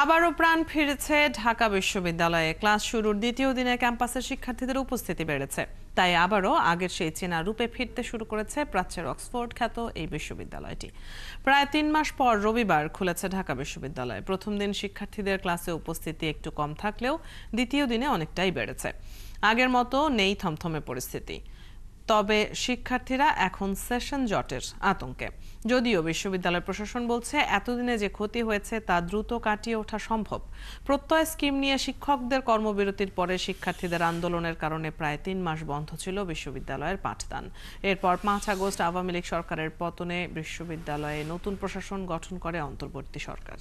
আবারও প্রাণ ফিরেছে ঢাকা বিশ্ববিদ্যালয়ে। ক্লাস শুরুর দ্বিতীয় দিনে ক্যাম্পাসের শিক্ষার্থীদের উপস্থিতি বেড়েছে। তাই আবারও আগের সেই চেনা রূপে ফিরতে শুরু করেছে প্রাচ্যের অক্সফোর্ড খ্যাত এই বিশ্ববিদ্যালয়টি। প্রায় ৩ মাস পর রবিবার খুলেছে ঢাকা বিশ্ববিদ্যালয়। প্রথম দিন শিক্ষার্থীদের ক্লাসে উপস্থিতি একটু কম থাকলেও দ্বিতীয় দিনে অনেকটাই বেড়েছে। আগের মতো নেই থমথমে পরিস্থিতি, তবে শিক্ষার্থীরা এখন সেশন জটের আতঙ্কে। যদিও বিশ্ববিদ্যালয় প্রশাসন বলছে এতদিনে যে ক্ষতি হয়েছে তা দ্রুত কাটিয়ে ওঠা সম্ভব। প্রত্যয় স্কিম নিয়ে শিক্ষকদের কর্মবিরতির পরে শিক্ষার্থীদের আন্দোলনের কারণে প্রায় ৩ মাস বন্ধ ছিল বিশ্ববিদ্যালয়ের পাঠদান। এরপর ৫ আগস্ট আওয়ামী লীগ সরকারের পতনে বিশ্ববিদ্যালয়ে নতুন প্রশাসন গঠন করে অন্তর্বর্তী সরকার।